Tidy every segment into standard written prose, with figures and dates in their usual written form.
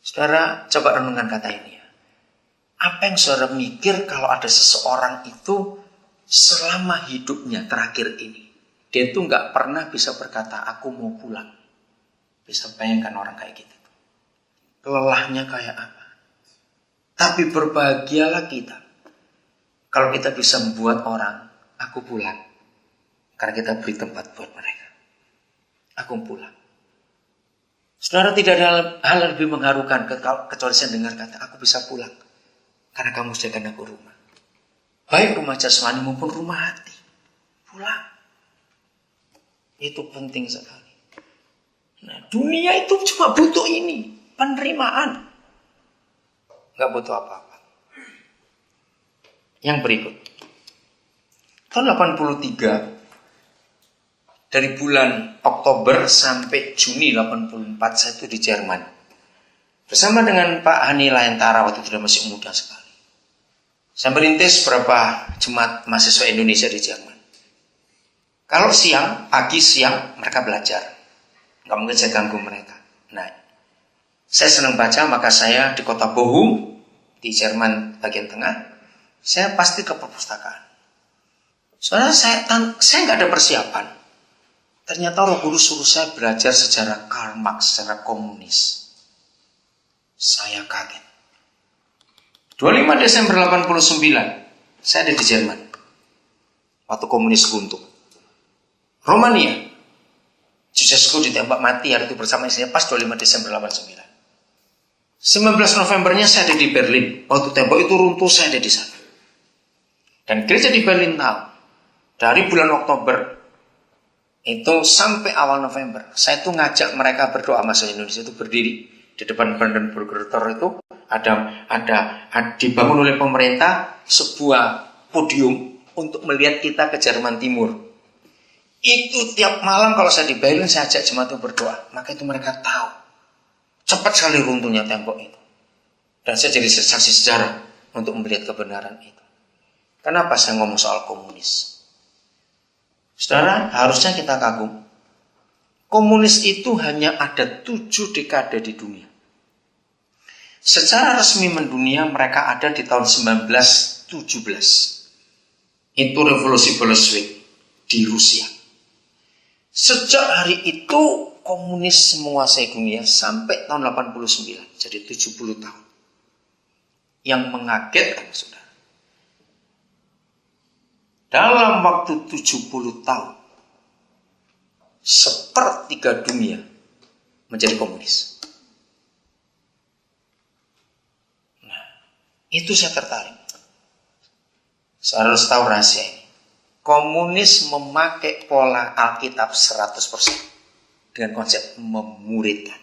Saudara, coba renungkan kata ini ya. Apa yang saudara mikir kalau ada seseorang itu selama hidupnya terakhir ini, dia itu nggak pernah bisa berkata, aku mau pulang. Bisa bayangkan orang kayak gitu. Lelahnya kayak apa. Tapi berbahagialah kita kalau kita bisa membuat orang, aku pulang. Karena kita beri tempat buat mereka. Aku pulang. Saudara, tidak ada hal lebih mengharukan kecuali saya dengar kata, aku bisa pulang. Karena kamu sediakan aku rumah. Baik rumah jasmani maupun rumah hati. Pulang. Itu penting sekali. Nah, dunia itu cuma butuh ini. Penerimaan. Nggak butuh apa-apa. Yang berikut. Tahun 83. Dari bulan Oktober sampai Juni 84 saya itu di Jerman. Bersama dengan Pak Hani Layantara waktu itu sudah masih muda sekali. Saya merintis beberapa jemaat mahasiswa Indonesia di Jerman. Kalau siang, pagi siang mereka belajar. Nggak mungkin saya ganggu mereka. Nah, saya senang baca, maka saya di kota Bochum, di Jerman bagian tengah, saya pasti ke perpustakaan. Soalnya saya nggak ada persiapan. Ternyata Roh Kudus suruh saya belajar sejarah Karl Marx, secara komunis. Saya kaget. 25 Desember 89, saya ada di Jerman. Waktu komunis runtuh. Romania, Ceausescu ditembak mati hari itu bersama istrinya pas 25 Desember 89. 19 Novembernya saya ada di Berlin. Waktu tembok itu runtuh, saya ada di sana. Dan gereja di Berlin tahu, dari bulan Oktober itu sampai awal November, saya itu ngajak mereka berdoa. Masa Indonesia itu berdiri di depan Brandenburger Tor itu ada dibangun oleh pemerintah sebuah podium untuk melihat kita ke Jerman Timur. Itu tiap malam kalau saya di Berlin, saya ajak jemaat itu berdoa. Maka itu mereka tahu cepat sekali runtuhnya tembok itu. Dan saya jadi saksi sejarah untuk melihat kebenaran itu. Kenapa saya ngomong soal komunis? Saudara, harusnya kita kagum. Komunis itu hanya ada 7 dekade di dunia. Secara resmi mendunia mereka ada di tahun 1917. Itu revolusi Bolshevik di Rusia. Sejak hari itu komunis menguasai dunia sampai tahun 89. Jadi 70 tahun. Yang mengagetkan, saudara. Dalam waktu 70 tahun, sepertiga dunia menjadi komunis. Nah, itu saya tertarik. Saya harus tahu rahasia ini. Komunis memakai pola Alkitab 100% dengan konsep memuridkan.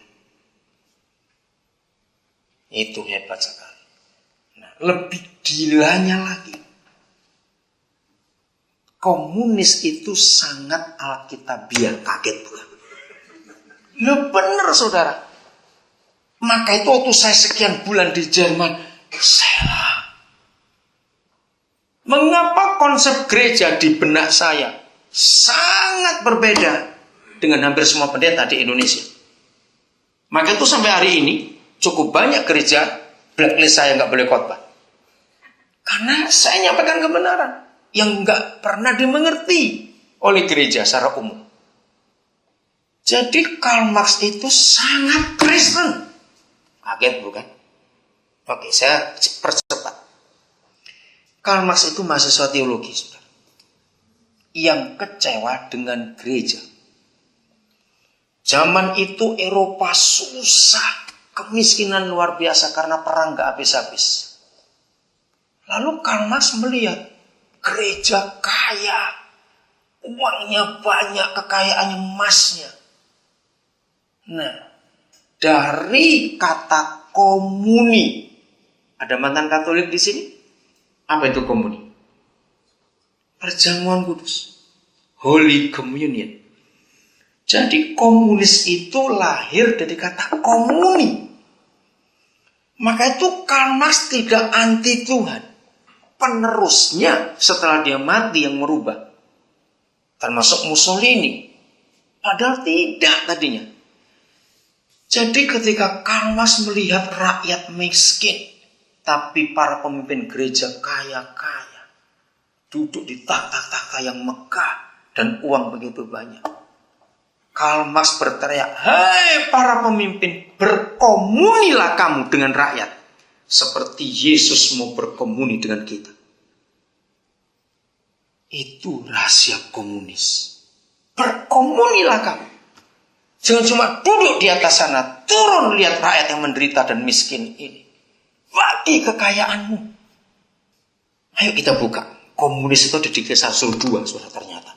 Itu hebat sekali. Nah, lebih gilanya lagi, komunis itu sangat alkitabiah. Kaget bukan? Loh benar saudara. Maka itu waktu saya sekian bulan di Jerman, saya mengapa konsep gereja di benak saya sangat berbeda dengan hampir semua pendeta di Indonesia. Maka itu sampai hari ini cukup banyak gereja blacklist saya nggak boleh khotbah. Karena saya nyampaikan kebenaran yang nggak pernah dimengerti oleh gereja secara umum. Jadi Karl Marx itu sangat Kristen. Kaget bukan? Oke, saya percepat. Karl Marx itu mahasiswa teologi, saudara, yang kecewa dengan gereja. Zaman itu Eropa susah, kemiskinan luar biasa karena perang nggak habis-habis. Lalu Karl Marx melihat gereja kaya, uangnya banyak, kekayaannya emasnya. Nah, dari kata komuni, ada mantan Katolik di sini? Apa itu komuni? Perjamuan kudus, Holy Communion. Jadi komunis itu lahir dari kata komuni. Maka itu Karl Marx tidak anti Tuhan. Penerusnya setelah dia mati yang merubah, termasuk Mussolini, padahal tidak tadinya. Jadi ketika Karl Marx melihat rakyat miskin, tapi para pemimpin gereja kaya-kaya, duduk di takhta-takhta yang megah dan uang begitu banyak, Karl Marx berteriak, "Hai para pemimpin, berkomunilah kamu dengan rakyat, seperti Yesus mau berkomuni dengan kita." Itu rahasia komunis. Berkomunilah kamu. Jangan cuma duduk di atas sana, turun lihat rakyat yang menderita dan miskin ini. Bagi kekayaanmu. Ayo kita buka. Komunis itu ada di Kisah Rasul 2, saudara, ternyata.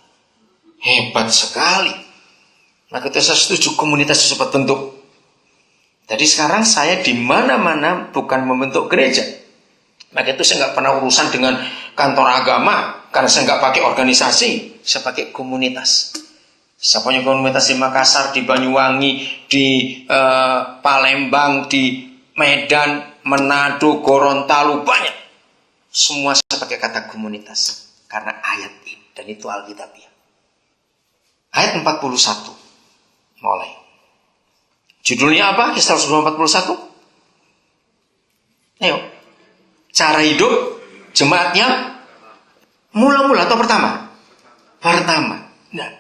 Hebat sekali. Maka itu saya setuju komunitas tersebut bentuk. Jadi sekarang saya di mana-mana bukan membentuk gereja. Maka itu saya nggak pernah urusan dengan kantor agama. Karena saya nggak pakai organisasi. Saya pakai komunitas. Saya punya komunitas di Makassar, di Banyuwangi, di Palembang, di Medan, Manado, Gorontalo, banyak. Semua saya pakai kata komunitas. Karena ayat ini. Dan itu Alkitabiah. Ayat 41. Mulai. Judulnya apa? Kisah Rasul 41. Ayo. Cara hidup jemaatnya mula-mula atau pertama? Pertama. Nah,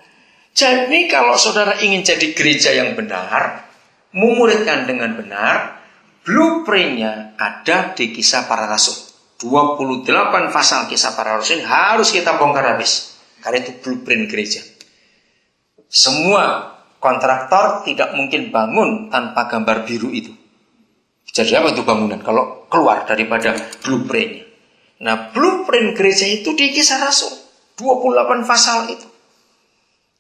jadi kalau saudara ingin jadi gereja yang benar, memuridkan dengan benar, blueprintnya ada di Kisah Para Rasul. 28 pasal Kisah Para Rasul ini harus kita bongkar habis. Karena itu blueprint gereja. Semua kontraktor tidak mungkin bangun tanpa gambar biru itu. Jadi apa itu bangunan? Kalau keluar daripada blueprintnya. Nah, blueprint gereja itu di Kisah Rasul. 28 pasal itu.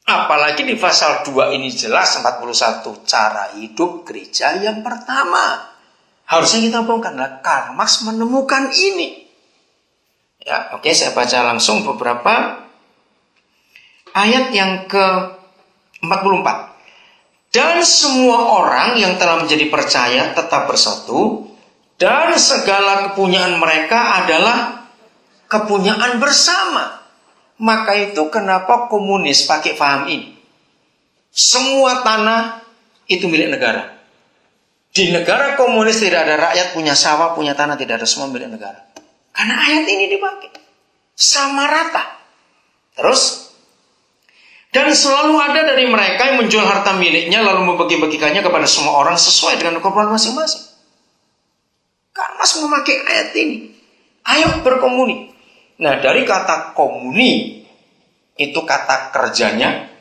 Apalagi di pasal 2 ini jelas 41. Cara hidup gereja yang pertama. Harusnya kita bongkar. Nah, Karl Marx menemukan ini. Ya, oke, saya baca langsung beberapa ayat yang ke-44. Dan semua orang yang telah menjadi percaya tetap bersatu, dan segala kepunyaan mereka adalah kepunyaan bersama. Maka itu kenapa komunis pakai paham ini. Semua tanah itu milik negara. Di negara komunis tidak ada rakyat punya sawah, punya tanah, tidak ada, semua milik negara. Karena ayat ini dipakai. Sama rata. Terus, dan selalu ada dari mereka yang menjual harta miliknya lalu membagi-bagikannya kepada semua orang sesuai dengan keperluan masing-masing. Karena semua memakai ayat ini. Ayo berkomuni. Nah, dari kata komuni itu kata kerjanya,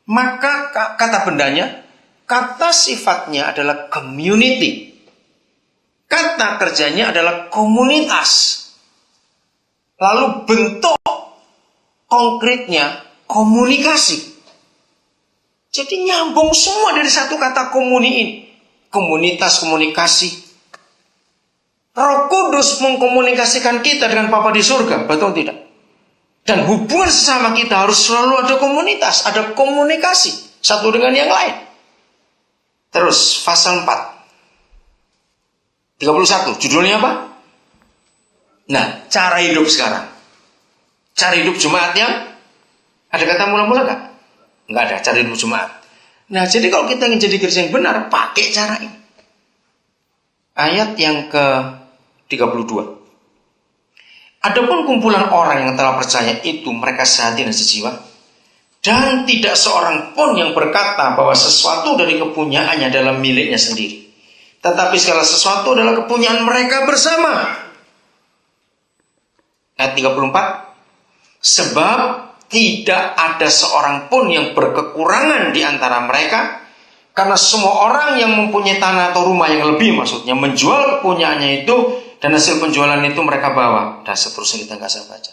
maka kata bendanya, kata sifatnya adalah community. Kata kerjanya adalah komunitas. Lalu bentuk konkretnya komunikasi. Jadi nyambung semua dari satu kata komuni ini. Komunitas, komunikasi. Roh Kudus mengkomunikasikan kita dengan Bapa di surga, betul tidak? Dan hubungan sesama kita harus selalu ada komunitas, ada komunikasi satu dengan yang lain. Terus pasal 4 31, judulnya apa? Nah, cara hidup sekarang. Cara hidup jemaat yang ada kata mula-mula enggak? Enggak ada cara hidup jemaat. Nah, jadi kalau kita ingin jadi gereja yang benar, pakai cara ini. Ayat yang ke-32. Adapun kumpulan orang yang telah percaya itu mereka sehati dan sejiwa, dan tidak seorang pun yang berkata bahwa sesuatu dari kepunyaannya adalah miliknya sendiri, tetapi segala sesuatu adalah kepunyaan mereka bersama. Ayat 34. Sebab tidak ada seorang pun yang berkekurangan di antara mereka, karena semua orang yang mempunyai tanah atau rumah yang lebih, maksudnya menjual kepunyaannya itu, dan hasil penjualan itu mereka bawa. Dan seterusnya kita nggak saya baca.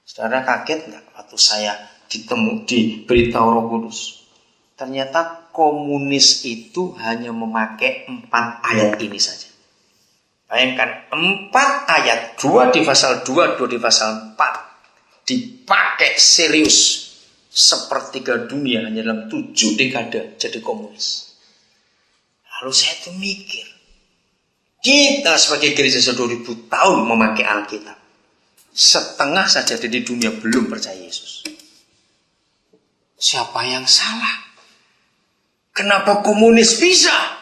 Saudara kaget nggak waktu saya diberitahu Roh Kudus? Ternyata komunis itu hanya memakai 4 ayat ini saja. Bayangkan 4 ayat, 2 di pasal 2, 2 di pasal 4 dipakai serius. Sepertiga dunia hanya dalam 7 dekade jadi komunis. Lalu saya tuh mikir, kita sebagai gereja 2000 tahun memakai Alkitab, setengah saja di dunia belum percaya Yesus. Siapa yang salah? Kenapa komunis bisa?